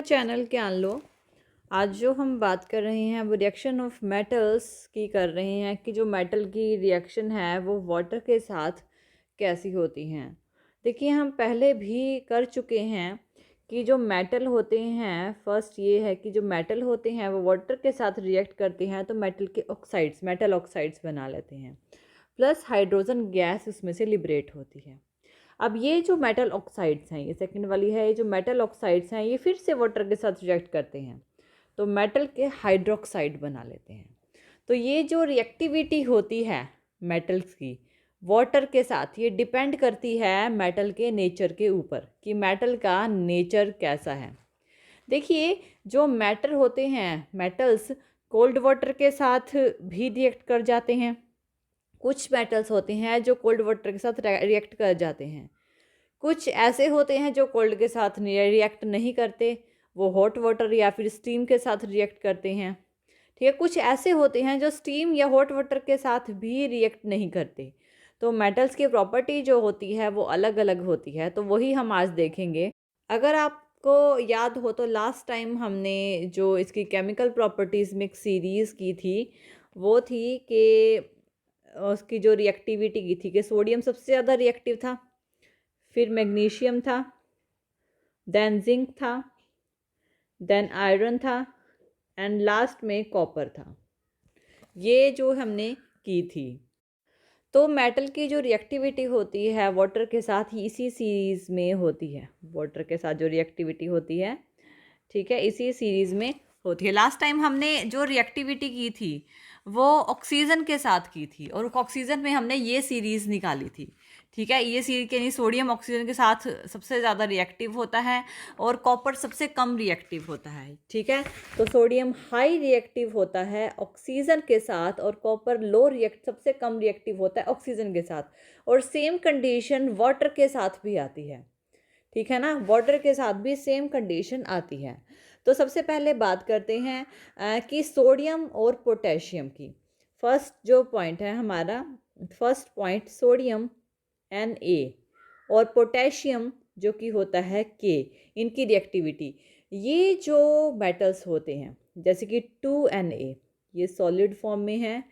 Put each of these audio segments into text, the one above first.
Channel के आन लो। आज जो हम बात कर रहे हैं वो रिएक्शन ऑफ मेटल्स की कर रहे हैं कि जो मेटल की रिएक्शन है वो वाटर के साथ कैसी होती हैं। देखिए, हम पहले भी कर चुके हैं कि जो मेटल होते हैं, फर्स्ट ये है कि जो मेटल होते हैं वो वाटर के साथ रिएक्ट करते हैं तो मेटल के ऑक्साइड्स, मेटल ऑक्साइड्स बना लेते हैं, प्लस हाइड्रोजन गैस उसमें से लिबरेट होती है। अब ये जो मेटल ऑक्साइड्स हैं, ये सेकंड वाली है, ये जो मेटल ऑक्साइड्स हैं ये फिर से वाटर के साथ रिएक्ट करते हैं तो मेटल के हाइड्रोक्साइड बना लेते हैं। तो ये जो रिएक्टिविटी होती है मेटल्स की वाटर के साथ, ये डिपेंड करती है मेटल के नेचर के ऊपर कि मेटल का नेचर कैसा है। देखिए, जो मेटल होते हैं, मेटल्स कोल्ड वाटर के साथ भी रिएक्ट कर जाते हैं। कुछ मेटल्स होते हैं जो कोल्ड वाटर के साथ रिएक्ट कर जाते हैं। कुछ ऐसे होते हैं जो कोल्ड के साथ रिएक्ट नहीं करते, वो हॉट वाटर या फिर स्टीम के साथ रिएक्ट करते हैं। ठीक है, कुछ ऐसे होते हैं जो स्टीम या हॉट वाटर के साथ भी रिएक्ट नहीं करते। तो मेटल्स की प्रॉपर्टी जो होती है वो अलग अलग होती है, तो वही हम आज देखेंगे। अगर आपको याद हो तो लास्ट टाइम हमने जो इसकी केमिकल प्रॉपर्टीज़ में एक सीरीज़ की थी वो थी कि उसकी जो रिएक्टिविटी की थी कि सोडियम सबसे ज़्यादा रिएक्टिव था, फिर मैग्नीशियम था, देन जिंक था, देन आयरन था एंड लास्ट में कॉपर था। ये जो हमने की थी। तो मेटल की जो रिएक्टिविटी होती है वाटर के साथ ही इसी सीरीज़ में होती है। वाटर के साथ जो रिएक्टिविटी होती है, ठीक है, इसी सीरीज़ में होती है। लास्ट टाइम हमने जो रिएक्टिविटी की थी वो ऑक्सीजन के साथ की थी और ऑक्सीजन में हमने ये सीरीज़ निकाली थी। ठीक है, ये सीरीज के नहीं, सोडियम ऑक्सीजन के साथ सबसे ज़्यादा रिएक्टिव होता है और कॉपर सबसे कम रिएक्टिव होता है। ठीक है, तो सोडियम हाई रिएक्टिव होता है ऑक्सीजन के साथ और कॉपर लो रिएक्ट सबसे कम रिएक्टिव होता है ऑक्सीजन के साथ। और सेम कंडीशन वाटर के साथ भी आती है। ठीक है ना, वाटर के साथ भी सेम कंडीशन आती है। तो सबसे पहले बात करते हैं कि सोडियम और पोटेशियम की। फर्स्ट जो पॉइंट है हमारा, फर्स्ट पॉइंट सोडियम Na और पोटेशियम जो कि होता है K, इनकी रिएक्टिविटी। ये जो मेटल्स होते हैं जैसे कि 2Na, ये सॉलिड फॉर्म में है।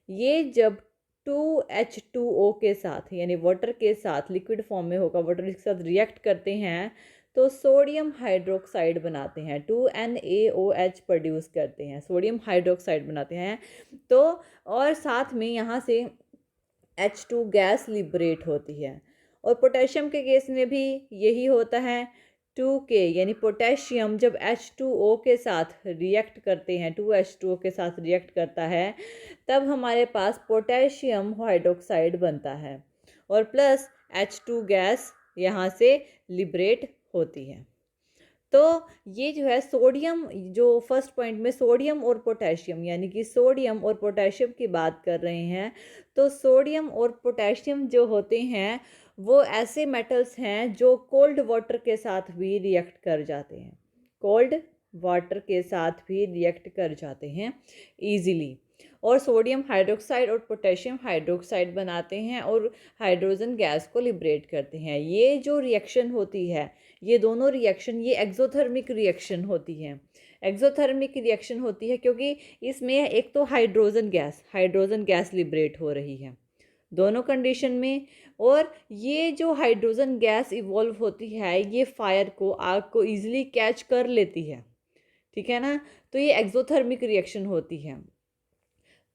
ये जब 2H2O के साथ यानी वाटर के साथ लिक्विड फॉर्म में होगा, वाटर के साथ रिएक्ट करते हैं तो सोडियम हाइड्रोक्साइड बनाते हैं, 2NaOH प्रोड्यूस करते हैं, सोडियम हाइड्रोक्साइड बनाते हैं। तो और साथ में यहाँ से H2 गैस लिबरेट होती है। और पोटेशियम के केस में भी यही होता है, 2K यानी पोटेशियम जब H2O के साथ रिएक्ट करते हैं, 2H2O के साथ रिएक्ट करता है तब हमारे पास पोटेशियम हाइड्रोक्साइड बनता है और प्लस H2 गैस यहाँ से लिबरेट होती है। तो ये जो है सोडियम, जो फर्स्ट पॉइंट में सोडियम और पोटेशियम यानी कि सोडियम और पोटेशियम की बात कर रहे हैं, तो सोडियम और पोटेशियम जो होते हैं वो ऐसे मेटल्स हैं जो कोल्ड वाटर के साथ भी रिएक्ट कर जाते हैं, कोल्ड वाटर के साथ भी रिएक्ट कर जाते हैं ईजिली और सोडियम हाइड्रोक्साइड और पोटेशियम हाइड्रोक्साइड बनाते हैं और हाइड्रोजन गैस को लिबरेट करते हैं। ये जो रिएक्शन होती है, ये दोनों रिएक्शन, ये एक्सोथर्मिक रिएक्शन होती है। एक्सोथर्मिक रिएक्शन होती है क्योंकि इसमें एक तो हाइड्रोजन गैस लिबरेट हो रही है दोनों कंडीशन में, और ये जो हाइड्रोजन गैस इवॉल्व होती है ये फायर को, आग को ईजिली कैच कर लेती है। ठीक है ना, तो ये एक्सोथर्मिक रिएक्शन होती है।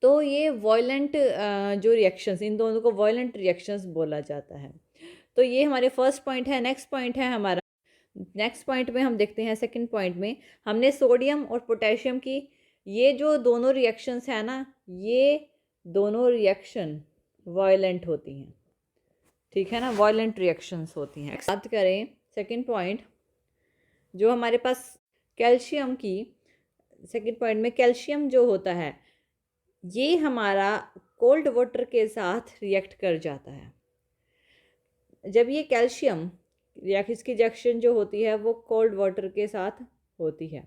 तो ये वॉयलेंट जो रिएक्शंस, इन दोनों को वॉयलेंट रिएक्शंस बोला जाता है। तो ये हमारे फर्स्ट पॉइंट है। नेक्स्ट पॉइंट है हमारा, नेक्स्ट पॉइंट में हम देखते हैं, सेकंड पॉइंट में हमने सोडियम और पोटेशियम की ये जो दोनों रिएक्शंस हैं ना, ये दोनों रिएक्शन वॉयलेंट होती हैं। ठीक है ना, वॉयलेंट रिएक्शंस होती हैं। बात करें सेकंड पॉइंट जो हमारे पास कैल्शियम की, सेकंड पॉइंट में कैल्शियम जो होता है ये हमारा कोल्ड वाटर के साथ रिएक्ट कर जाता है। जब ये कैल्शियम इसकी रिएक्शन जो होती है वो कोल्ड वाटर के साथ होती है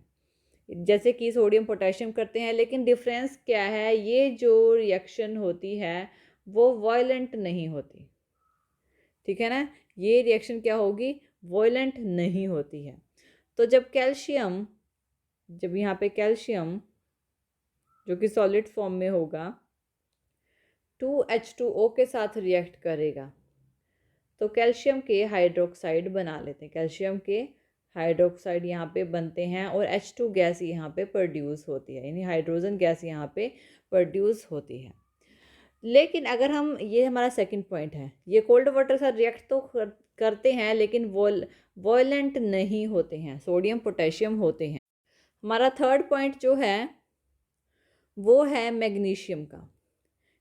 जैसे कि सोडियम पोटेशियम करते हैं, लेकिन डिफरेंस क्या है, ये जो रिएक्शन होती है वो वॉयलेंट नहीं होती। ठीक है ना, ये रिएक्शन क्या होगी, वॉयलेंट नहीं होती है। तो जब यहाँ पे कैल्शियम जो कि सॉलिड फॉर्म में होगा 2H2O के साथ रिएक्ट करेगा तो कैल्शियम के हाइड्रोक्साइड बना लेते हैं। कैल्शियम के हाइड्रोक्साइड यहाँ पे बनते हैं और H2 गैस यहाँ पे प्रोड्यूस होती है, यानी हाइड्रोजन गैस यहाँ पे प्रोड्यूस होती है। लेकिन अगर हम, ये हमारा सेकंड पॉइंट है, ये कोल्ड वाटर के साथ रिएक्ट तो करते हैं लेकिन वॉयलेंट नहीं होते हैं, सोडियम पोटेशियम होते हैं। हमारा थर्ड पॉइंट जो है वो है मैग्नीशियम का।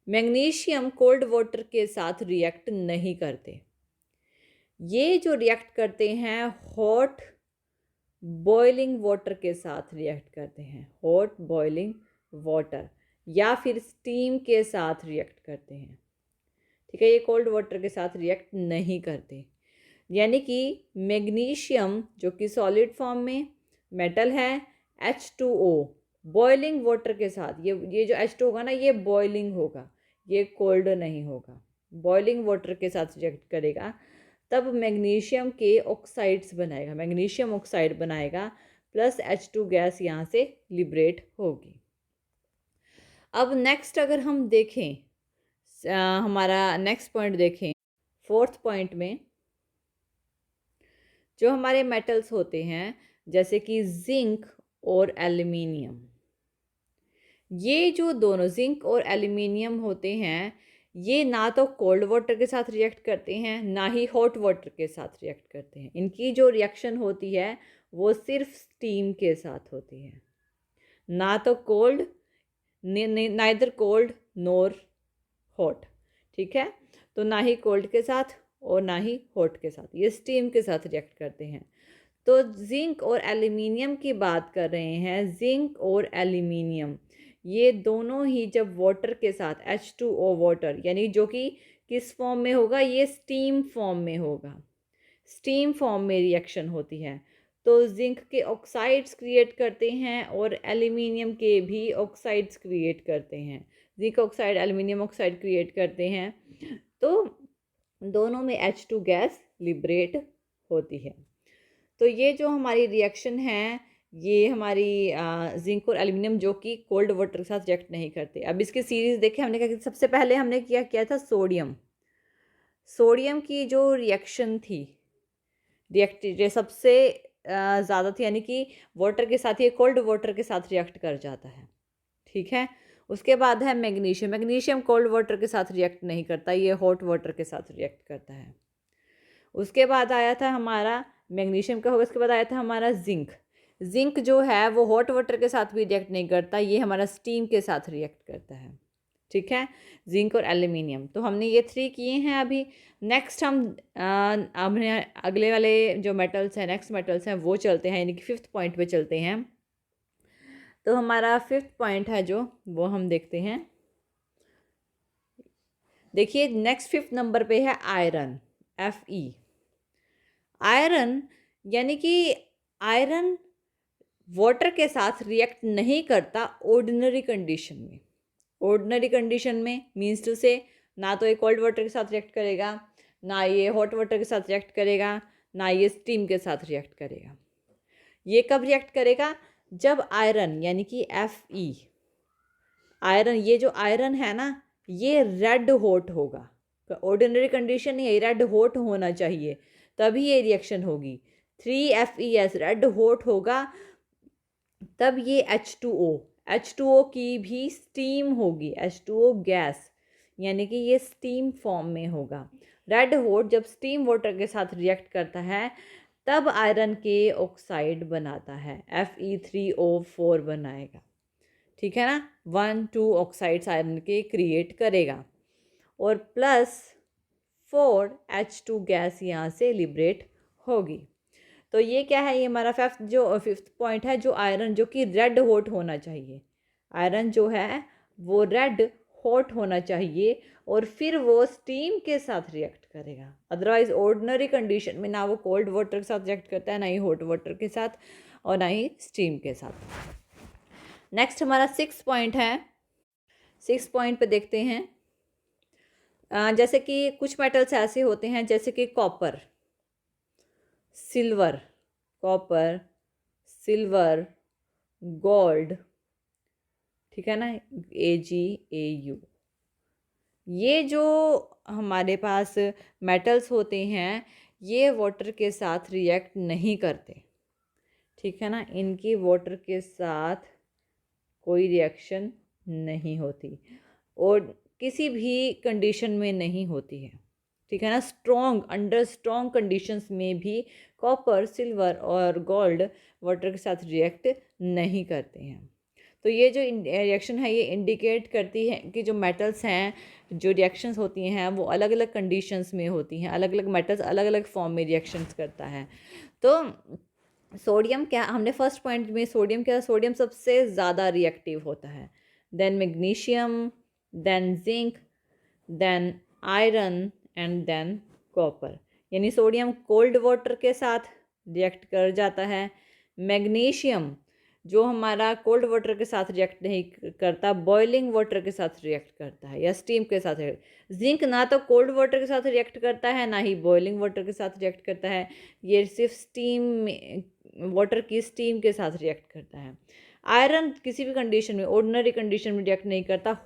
मैग्नीशियम कोल्ड वाटर के साथ रिएक्ट नहीं करते, ये जो रिएक्ट करते हैं हॉट बॉइलिंग वाटर के साथ रिएक्ट करते हैं, हॉट बॉइलिंग वाटर या फिर स्टीम के साथ रिएक्ट करते हैं। ठीक है, ये कोल्ड वाटर के साथ रिएक्ट नहीं करते। यानी कि मैग्नीशियम जो कि सॉलिड फॉर्म में मेटल है, H2O बॉइलिंग वाटर के साथ, ये जो H2 होगा ना, ये बॉइलिंग होगा, ये कोल्ड नहीं होगा, बॉइलिंग वाटर के साथ रिएक्ट करेगा तब मैग्नीशियम के ऑक्साइड्स बनाएगा, मैग्नीशियम ऑक्साइड बनाएगा प्लस H2 गैस यहाँ से लिबरेट होगी। अब नेक्स्ट अगर हम देखें, हमारा नेक्स्ट पॉइंट देखें, फोर्थ पॉइंट में जो हमारे मेटल्स होते हैं जैसे कि जिंक और एल्युमिनियम, ये जो दोनों जिंक और एल्युमिनियम होते हैं ये ना तो कोल्ड वाटर के साथ रिएक्ट करते हैं ना ही हॉट वाटर के साथ रिएक्ट करते हैं। इनकी जो रिएक्शन होती है वो सिर्फ स्टीम के साथ होती है, ना तो कोल्ड, नाइदर कोल्ड नोर हॉट। ठीक है, तो ना ही कोल्ड के साथ और ना ही हॉट के साथ, ये स्टीम के साथ रिएक्ट करते हैं। तो जिंक और एल्युमिनियम की बात कर रहे हैं, जिंक और एल्युमिनियम ये दोनों ही जब वाटर के साथ H2O वाटर, यानी जो कि किस फॉर्म में होगा, ये स्टीम फॉर्म में होगा, स्टीम फॉर्म में रिएक्शन होती है तो जिंक के ऑक्साइड्स क्रिएट करते हैं और एल्युमिनियम के भी ऑक्साइड्स क्रिएट करते हैं, zinc oxide aluminium oxide create करते हैं तो दोनों में H2 गैस लिबरेट होती है। तो ये जो हमारी रिएक्शन है ये हमारी जिंक और एल्युमिनियम जो कि कोल्ड वाटर के साथ रिएक्ट नहीं करते। अब इसकी सीरीज़ देखें, हमने क्या, सबसे पहले हमने किया था सोडियम की जो रिएक्शन थी, रिएक्टिव सबसे ज़्यादा थी, यानी कि वाटर के साथ, ये कोल्ड वाटर के साथ रिएक्ट कर जाता है। ठीक है, उसके बाद है मैग्नीशियम कोल्ड वाटर के साथ रिएक्ट नहीं करता, ये हॉट वाटर के साथ रिएक्ट करता है। उसके बाद आया था हमारा मैग्नीशियम का होगा, उसके बाद आया था हमारा जिंक जो है वो हॉट वाटर के साथ भी रिएक्ट नहीं करता, ये हमारा स्टीम के साथ रिएक्ट करता है। ठीक है, जिंक और एल्युमिनियम, तो हमने ये 3 किए हैं। अभी नेक्स्ट हम अपने अगले वाले जो मेटल्स हैं, नेक्स्ट मेटल्स हैं वो चलते हैं, यानी कि 5th पॉइंट पे चलते हैं। तो हमारा 5th पॉइंट है जो वो हम देखते हैं। देखिए नेक्स्ट 5th नंबर पे है आयरन, Fe। आयरन, यानी कि आयरन वाटर के साथ रिएक्ट नहीं करता ऑर्डिनरी कंडीशन में। ऑर्डिनरी कंडीशन में मीन्स टू से, ना तो ये कोल्ड वाटर के साथ रिएक्ट करेगा, ना ये हॉट वाटर के साथ रिएक्ट करेगा, ना ये स्टीम के साथ रिएक्ट करेगा। ये कब रिएक्ट करेगा, जब आयरन यानी कि Fe, आयरन, ये जो आयरन है ना ये रेड हॉट होगा। ऑर्डिनरी कंडीशन नहीं है, रेड हॉट होना चाहिए तभी ये रिएक्शन होगी। 3FeS रेड हॉट होगा तब ये H2O की भी स्टीम होगी, H2O गैस, यानी कि ये स्टीम फॉर्म में होगा। रेड हॉट जब स्टीम वाटर के साथ रिएक्ट करता है तब आयरन के ऑक्साइड बनाता है, Fe3O4 बनाएगा। ठीक है ना, 1-2 ऑक्साइड्स आयरन के क्रिएट करेगा और प्लस 4H2 गैस यहाँ से लिबरेट होगी। तो ये क्या है, ये हमारा 5th पॉइंट है, जो आयरन जो कि रेड हॉट होना चाहिए, आयरन जो है वो रेड हॉट होना चाहिए और फिर वो स्टीम के साथ रिएक्ट करेगा। अदरवाइज ऑर्डिनरी कंडीशन में ना वो कोल्ड वाटर के साथ रिएक्ट करता है, ना ही हॉट वाटर के साथ और ना ही स्टीम के साथ। नेक्स्ट हमारा 6th पॉइंट है। 6th पॉइंट पे देखते हैं, जैसे कि कुछ मेटल्स ऐसे होते हैं जैसे कि copper, silver, copper, silver, gold, ठीक है ना, AgAu। ये जो हमारे पास मेटल्स होते हैं ये वाटर के साथ रिएक्ट नहीं करते, ठीक है ना, इनकी वाटर के साथ कोई रिएक्शन नहीं होती और किसी भी कंडीशन में नहीं होती है, ठीक है ना। अंडर स्ट्रॉन्ग कंडीशंस में भी कॉपर, सिल्वर और गोल्ड वाटर के साथ रिएक्ट नहीं करते हैं। तो ये जो रिएक्शन है ये इंडिकेट करती है कि जो मेटल्स हैं, जो रिएक्शंस होती हैं वो अलग अलग कंडीशंस में होती हैं, अलग अलग मेटल्स अलग अलग फॉर्म में रिएक्शंस करता है। तो सोडियम क्या, हमने फर्स्ट पॉइंट में सोडियम क्या, सोडियम सबसे ज़्यादा रिएक्टिव होता है, then magnesium, then zinc, then iron and then copper. यानी सोडियम कोल्ड वाटर के साथ रिएक्ट कर जाता है, मैग्नीशियम जो हमारा कोल्ड वाटर के साथ रिएक्ट नहीं करता, बॉइलिंग वाटर के साथ रिएक्ट करता है या स्टीम के साथ। जिंक ना तो कोल्ड वाटर के साथ रिएक्ट करता है ना ही बॉइलिंग वाटर के साथ रिएक्ट करता है, ये सिर्फ वाटर की स्टीम के साथ रिएक्ट करता है। आयरन किसी भी कंडीशन में, ऑर्डिनरी कंडीशन में रिएक्ट नहीं करता,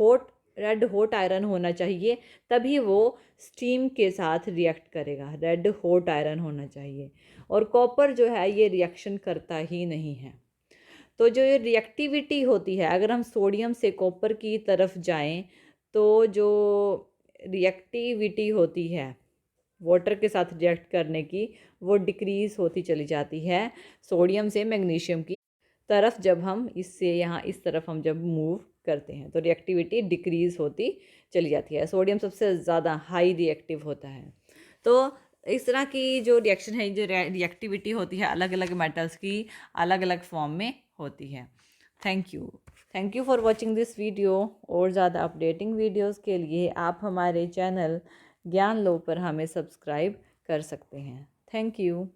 रेड हॉट आयरन होना चाहिए तभी वो स्टीम के साथ रिएक्ट करेगा, रेड हॉट आयरन होना चाहिए। और कॉपर जो है ये रिएक्शन करता ही नहीं है। तो जो ये रिएक्टिविटी होती है, अगर हम सोडियम से कॉपर की तरफ जाएं तो जो रिएक्टिविटी होती है वाटर के साथ रिएक्ट करने की वो डिक्रीज़ होती चली जाती है सोडियम से मैग्नीशियम की तरफ। जब हम इससे यहाँ इस तरफ हम जब मूव करते हैं तो रिएक्टिविटी डिक्रीज़ होती चली जाती है। सोडियम सबसे ज़्यादा हाई रिएक्टिव होता है। तो इस तरह की जो रिएक्शन है, जो रिएक्टिविटी होती है अलग अलग मेटल्स की अलग अलग फॉर्म में होती है। Thank you for watching this video. और ज़्यादा अपडेटिंग वीडियोस के लिए आप हमारे चैनल ज्ञान लो पर हमें सब्सक्राइब कर सकते हैं। Thank you.